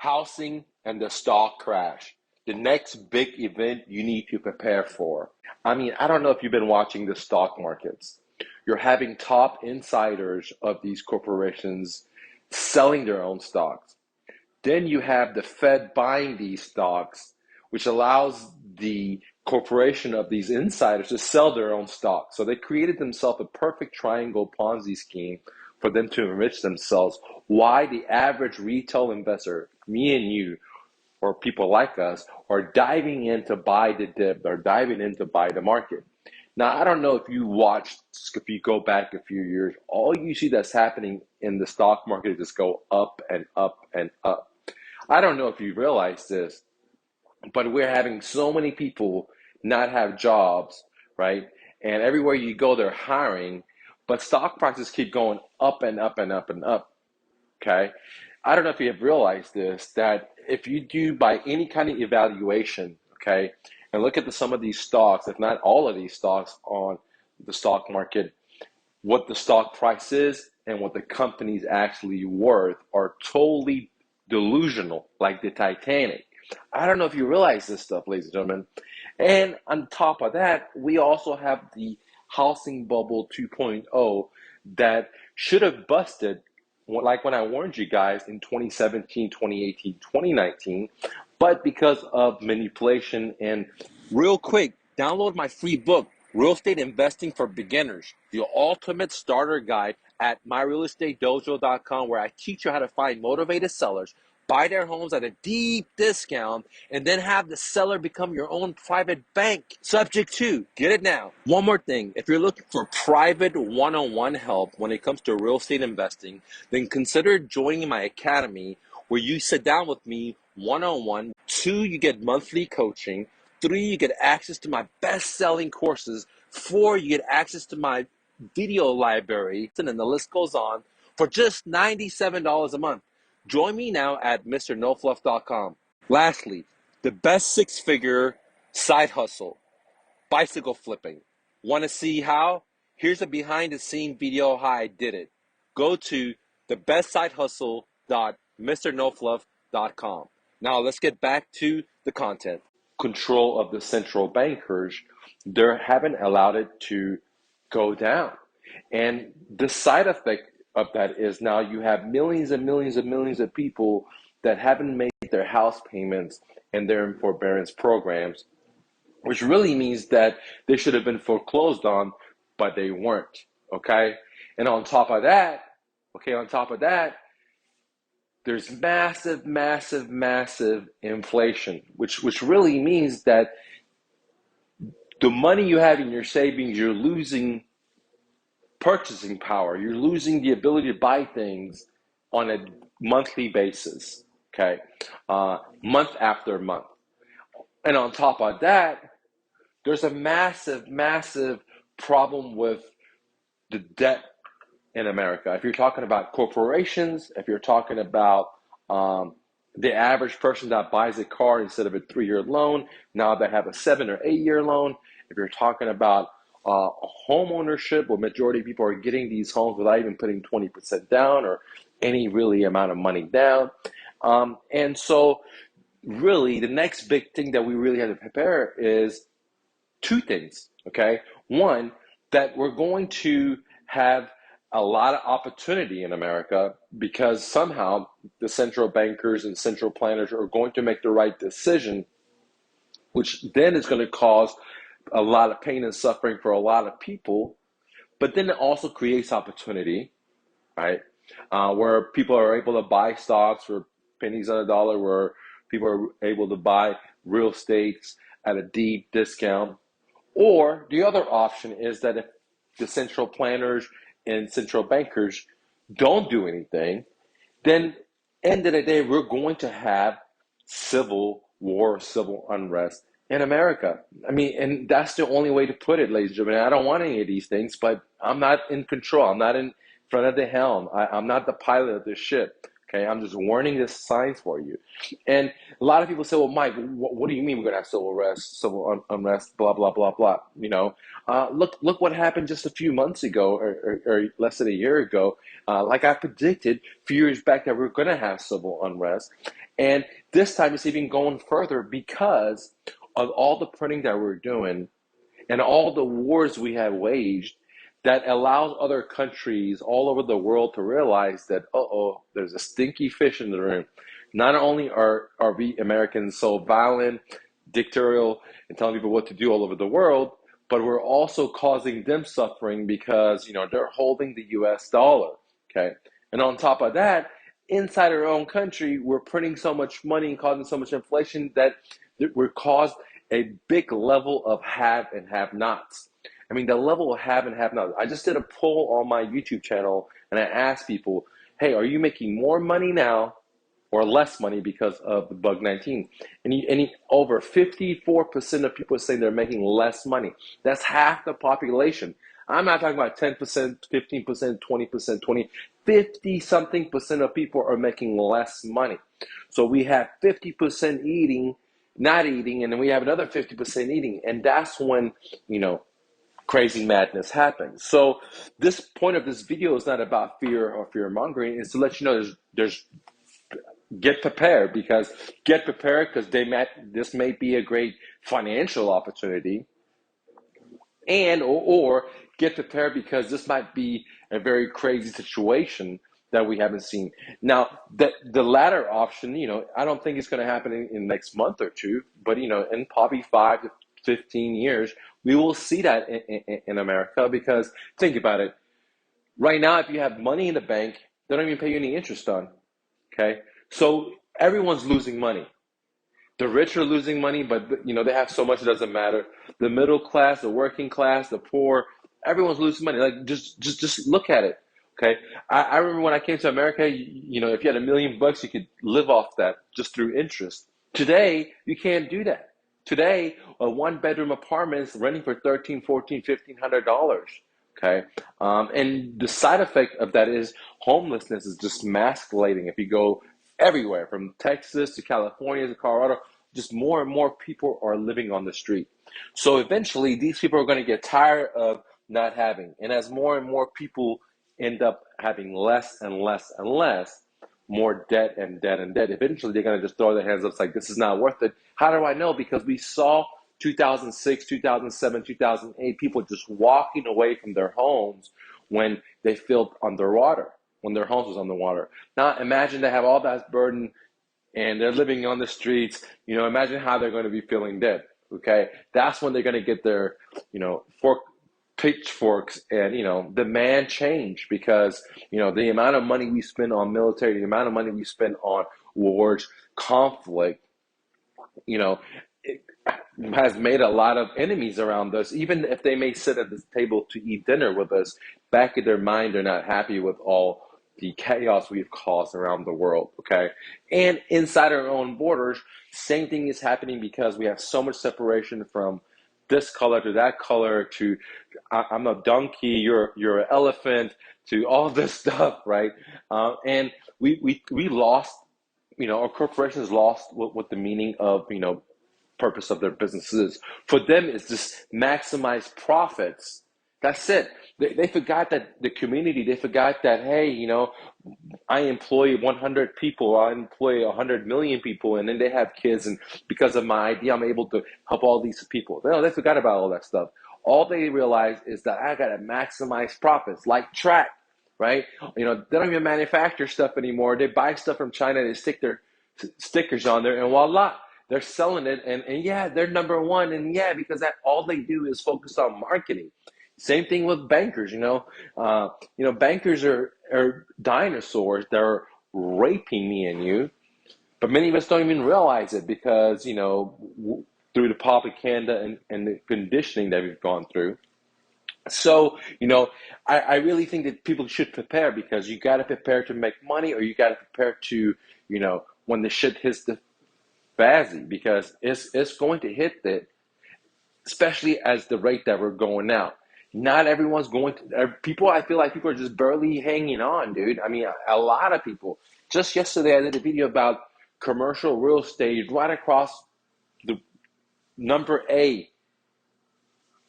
Housing and the stock crash, the next big event you need to prepare for. I mean, I don't know if you've been watching the stock markets. You're having top insiders of these corporations selling their own stocks. Then you have the Fed buying these stocks, which allows the corporation of these insiders to sell their own stocks. So they created themselves a perfect triangle Ponzi scheme for them to enrich themselves. Why the average retail investor, me and you, or people like us, are diving in to buy the dip, or diving in to buy the market. Now, I don't know if you watched, if you go back a few years, all you see that's happening in the stock market is just go up and up and up. I don't know if you realize this, but we're having so many people not have jobs, right? And everywhere you go, they're hiring, but stock prices keep going up and up and up and up, okay? I don't know if you have realized this, that if you do by any kind of evaluation, okay, and look at some of these stocks, if not all of these stocks on the stock market, what the stock price is and what the company's actually worth are totally delusional, like the Titanic. I don't know if you realize this stuff, ladies and gentlemen. And on top of that, we also have the housing bubble 2.0 that should have busted, like when I warned you guys in 2017, 2018, 2019, but because of manipulation. And real quick, download my free book, Real Estate Investing for Beginners, the ultimate starter guide at myrealestatedojo.com, where I teach you how to find motivated sellers, buy their homes at a deep discount, and then have the seller become your own private bank. Subject to, get it now. One more thing, if you're looking for private one-on-one help when it comes to real estate investing, then consider joining my academy, where you sit down with me one-on-one. 2, you get monthly coaching. 3, you get access to my best-selling courses. 4, you get access to my video library, and then the list goes on, for just $97 a month. Join me now at MrNoFluff.com. Lastly, the best six-figure side hustle, bicycle flipping. Want to see how? Here's a behind-the-scene video how I did it. Go to thebestsidehustle.mrnofluff.com. Now let's get back to the content. Control of the central bankers, they haven't allowed it to go down. And the side effect of that is now you have millions and millions and millions of people that haven't made their house payments and they're in forbearance programs, which really means that they should have been foreclosed on, but they weren't. Okay. And on top of that, there's massive, massive, massive inflation, which really means that the money you have in your savings, you're losing purchasing power. You're losing the ability to buy things on a monthly basis, okay? Month after month. And on top of that, there's a massive, massive problem with the debt in America. If you're talking about corporations, if you're talking about the average person that buys a car instead of a 3-year loan, now they have a 7 or 8-year loan. If you're talking about home ownership, where majority of people are getting these homes without even putting 20% down or any really amount of money down. And so really the next big thing that we really have to prepare is 2 things, okay? One, that we're going to have a lot of opportunity in America because somehow the central bankers and central planners are going to make the right decision, which then is going to cause a lot of pain and suffering for a lot of people. But then it also creates opportunity, right? Where people are able to buy stocks for pennies on a dollar, where people are able to buy real estates at a deep discount. Or the other option is that if the central planners and central bankers don't do anything, then end of the day, we're going to have civil war, civil unrest in America. I mean, and that's the only way to put it, ladies and gentlemen. I don't want any of these things, but I'm not in control. I'm not in front of the helm. I'm not the pilot of this ship. Okay, I'm just warning this signs for you. And a lot of people say, well, Mike, what do you mean we're going to have civil unrest, blah, blah, blah, blah. Look what happened just a few months ago or less than a year ago. Like I predicted a few years back that we're going to have civil unrest. And this time it's even going further because of all the printing that we're doing and all the wars we have waged that allows other countries all over the world to realize that, there's a stinky fish in the room. Not only are we Americans so violent, dictatorial, and telling people what to do all over the world, but we're also causing them suffering because, they're holding the US dollar. Okay. And on top of that, inside our own country, we're printing so much money and causing so much inflation that we're caused a big level of have and have nots. I mean, the level of have and have nots. I just did a poll on my YouTube channel and I asked people, hey, are you making more money now or less money because of the bug 19? Over 54% of people are saying they're making less money. That's half the population. I'm not talking about 10%, 15%, 20%, 50 something percent of people are making less money. So we have 50% not eating, and then we have another 50% eating. And that's when, crazy madness happens. So this point of this video is not about fear or fear mongering. It's to let you know there's get prepared because this may be a great financial opportunity, and or get prepared because this might be a very crazy situation that we haven't seen. Now, the latter option, I don't think it's going to happen in the next month or two, but in probably 5 to 15 years, we will see that in America. Because think about it, right now, if you have money in the bank, they don't even pay you any interest on. Okay, so everyone's losing money. The rich are losing money, but they have so much it doesn't matter. The middle class, the working class, the poor, everyone's losing money. Like just look at it. Okay, I remember when I came to America. If you had $1,000,000, you could live off that just through interest. Today, you can't do that. Today, a one-bedroom apartment is renting for 13, 14, $1,500. Okay, and the side effect of that is homelessness is just escalating. If you go everywhere from Texas to California to Colorado, just more and more people are living on the street. So eventually, these people are going to get tired of not having. And as more and more people end up having less and less and less, more debt and debt and debt, eventually they're going to just throw their hands up like, this is not worth it. How do I know? Because we saw 2006, 2007, 2008, people just walking away from their homes when they felt underwater, when their homes was underwater. Now imagine they have all that burden and they're living on the streets. Imagine how they're going to be feeling dead. Okay, that's when they're going to get their, pitchforks and demand change, because the amount of money we spend on military, the amount of money we spend on wars, conflict, it has made a lot of enemies around us. Even if they may sit at this table to eat dinner with us, back in their mind, they're not happy with all the chaos we've caused around the world. Okay. And inside our own borders, same thing is happening because we have so much separation from this color to that color to I'm a donkey, you're an elephant, to all this stuff, right? And we lost, our corporations lost what the meaning of purpose of their businesses. For them, it's just maximize profits. That's it. They forgot that the community, they forgot that, hey, I employ 100 people, I employ 100 million people, and then they have kids, and because of my idea, I'm able to help all these people. No, they forgot about all that stuff. All they realize is that I gotta maximize profits, like track, right? They don't even manufacture stuff anymore. They buy stuff from China, they stick their stickers on there, and voila, they're selling it, and yeah, they're number one, and yeah, because that all they do is focus on marketing. Same thing with bankers. Bankers are dinosaurs. They're raping me and you, but many of us don't even realize it because through the propaganda and the conditioning that we've gone through. So I really think that people should prepare, because you got to prepare to make money, or you got to prepare to when the shit hits the fazzy, because it's going to hit it, especially as the rate that we're going now. Not everyone's going to, people, I feel like people are just barely hanging on, dude. I mean, a lot of people. Just yesterday, I did a video about commercial real estate right across the number A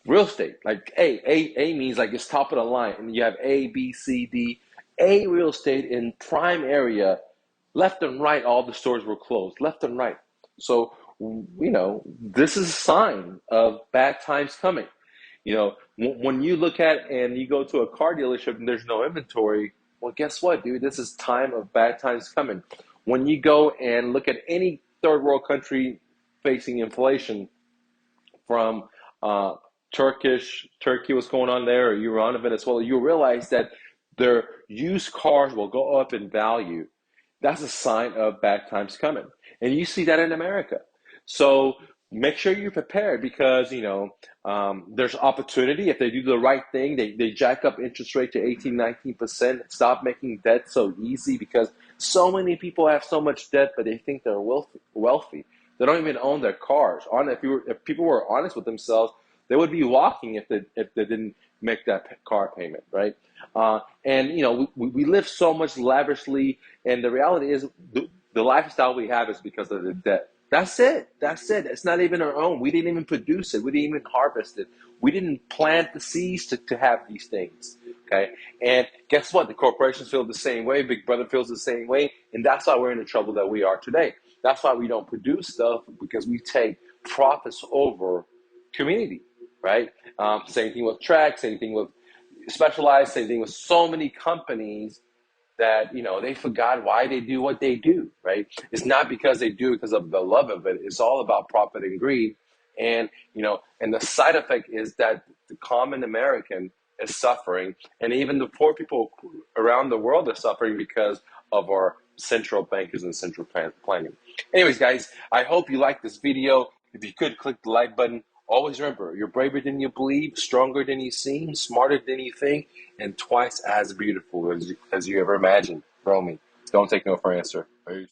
real estate. Like A means like it's top of the line. And you have A, B, C, D. A real estate in prime area, left and right, all the stores were closed, left and right. So, this is a sign of bad times coming. When you look at and you go to a car dealership and there's no inventory, well, guess what, dude? This is time of bad times coming. When you go and look at any third world country facing inflation, from uh, Turkey, what's going on there, or Iran, Venezuela, you realize that their used cars will go up in value. That's a sign of bad times coming. And you see that in America. So make sure you're prepared because, there's opportunity. If they do the right thing, they jack up interest rate to 18, 19%, stop making debt so easy because so many people have so much debt, but they think they're wealthy. They don't even own their cars. If people were honest with themselves, they would be walking if they didn't make that car payment, right? And we live so much lavishly, and the reality is the lifestyle we have is because of the debt. That's it. That's it. It's not even our own. We didn't even produce it. We didn't even harvest it. We didn't plant the seeds to have these things. Okay. And guess what? The corporations feel the same way. Big Brother feels the same way. And that's why we're in the trouble that we are today. That's why we don't produce stuff because we take profits over community, right? Same thing with Track, same thing with Specialized, same thing with so many companies that they forgot why they do what they do, right? It's not because they do it because of the love of it. It's all about profit and greed, and and the side effect is that the common American is suffering, and even the poor people around the world are suffering because of our central bankers and central planning. Anyways, guys, I hope you liked this video. If you could click the like button. Always remember, you're braver than you believe, stronger than you seem, smarter than you think, and twice as beautiful as you ever imagined. Romy, don't take no for an answer. Peace.